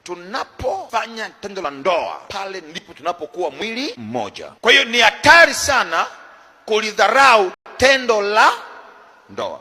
Tunapofanya tendo la ndoa, pale ndipo tunapokuwa mwili mmoja. Kwa hiyo ni hatari sana kulidharau tendo la ndoa.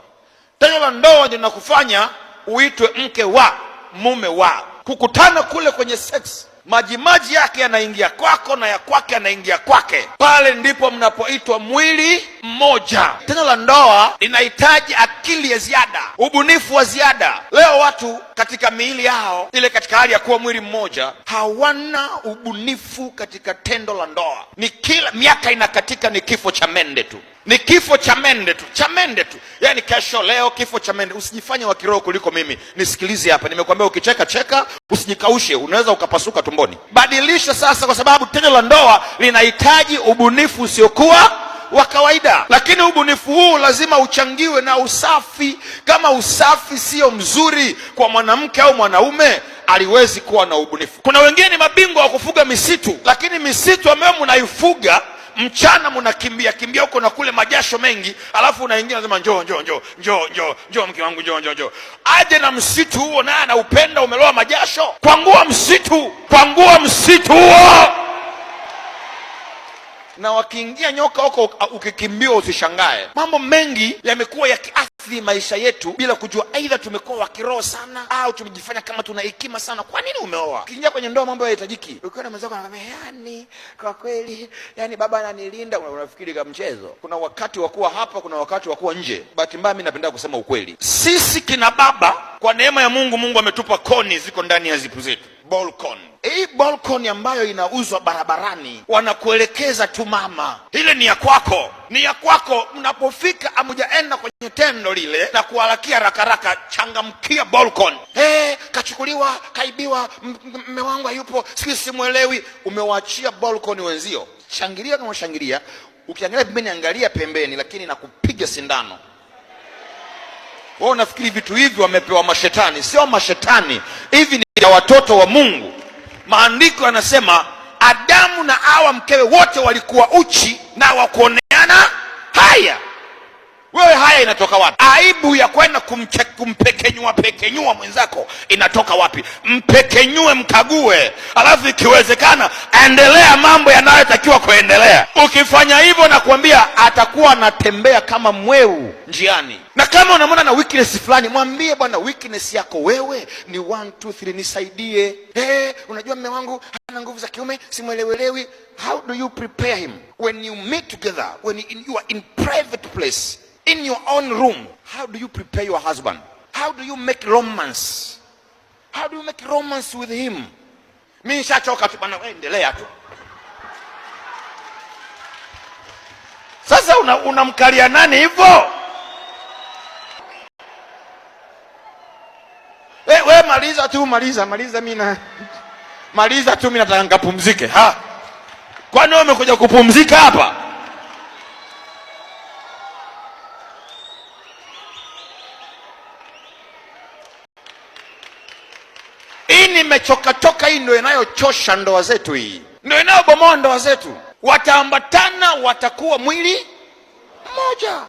Tendo la ndoa linakufanya uitwe mke wa, mume wa. Kukutana kule kwenye sex, majimaji yake yanaingia kwako na ya kwake yanaingia kwake, pale ndipo mnapoitwa mwili mmoja. Tendo la ndoa linahitaji akili ya ziada, ubunifu wa ziada. Leo watu katika miili yao ile, katika hali ya kuwa mwili mmoja, hawana ubunifu katika tendo la ndoa. Ni kila miaka inakatika, ni kifo cha mende tu, ni kifo cha mende tu, cha mende tu. Yani kesho leo kifo cha mende. Usijifanye wa kiroho kuliko mimi. Nisikilize hapa, nimekwambia ukicheka cheka, usijikaushe, unaweza ukapasuka tumboni. Badilisha sasa, kwa sababu tendo la ndoa linahitaji ubunifu usiokuwa wa kawaida. Lakini ubunifu huu lazima uchangiwe na usafi. Kama usafi sio mzuri kwa mwanamke au mwanaume, aliwezi kuwa na ubunifu. Kuna wengine ni mabingwa wa kufuga misitu, lakini misitu ambayo mnaifuga mchana mnakimbia kimbia huko na kule, majasho mengi, alafu unaingia unasema njoo mke wangu, njoo. Aje na msitu huo, naye anaupenda, umeloa majasho. Kwangua msitu huo. Na wakiingia nyoka huko, ukikimbia usishangae. Mambo mengi yamekuwa yakiathiri maisha yetu bila kujua. Aidha tumekuwa wa kiroho sana, au tumejifanya kama tuna hekima sana. Kwa nini umeoa? Ukiingia kwenye ndoa mambo hayahitajiki. Ukiona mwenzako anakwambia kwa kweli, baba ananilinda, unafikiri kama mchezo. Kuna wakati wa kuwa hapa, kuna wakati wa kuwa nje. Bahati mbaya mimi napenda kusema ukweli. Sisi kina baba, kwa neema ya Mungu ametupa koni, ziko ndani ya zipu zetu. Balcony. Hii balcony ambayo inauzwa barabarani, wanakuelekeza tu mama, ile ni ya kwako, ni ya kwako. Mnapofika amujaenda kwenye tendo lile na kuharakia rakaraka, changamkia balcony. Kachukuliwa, kaibiwa, mme wangu hayupo, simuelewi. Umewaachia balcony wenzio. Shangilia kama shangilia. Ukiangalia pembeni, angalia pembeni, lakini nakupiga sindano. Wao unafikiri vitu hivi wamepewa mashetani? Sio mashetani, hivi ni ya watoto wa Mungu. Maandiko yanasema Adamu na Hawa mkewe wote walikuwa uchi na wakuoneana haya. Wewe haya inatoka wapi? Aibu ya kwenda kumpekenyua mwenzako inatoka wapi? Mpekenyue, mkague, alafu ikiwezekana endelea mambo yanayotakiwa kuendelea. Ukifanya hivyo, nakwambia atakuwa anatembea kama mweu njiani. Na kama unamwona na weakness fulani, mwambie, bwana, weakness yako wewe ni 1 2 3, nisaidie. Unajua mme wangu hana nguvu za kiume, simuelewelewi. How do you prepare him when you meet together, when you are in private place, in your own room? How do you prepare your husband? How do you make romance? How do you make romance with him? Mimi nishachoka tu bwana, endelea tu. Sasa unamkalia nani hivyo? We maliza tu, maliza mimi nataka ngapumzike. Kwani wewe umekuja kupumzika hapa? Hii nimechoka. Hii ndio inayochosha ndoa zetu, hii ndio inayobomoa ndoa zetu. Wataambatana, watakuwa mwili mmoja.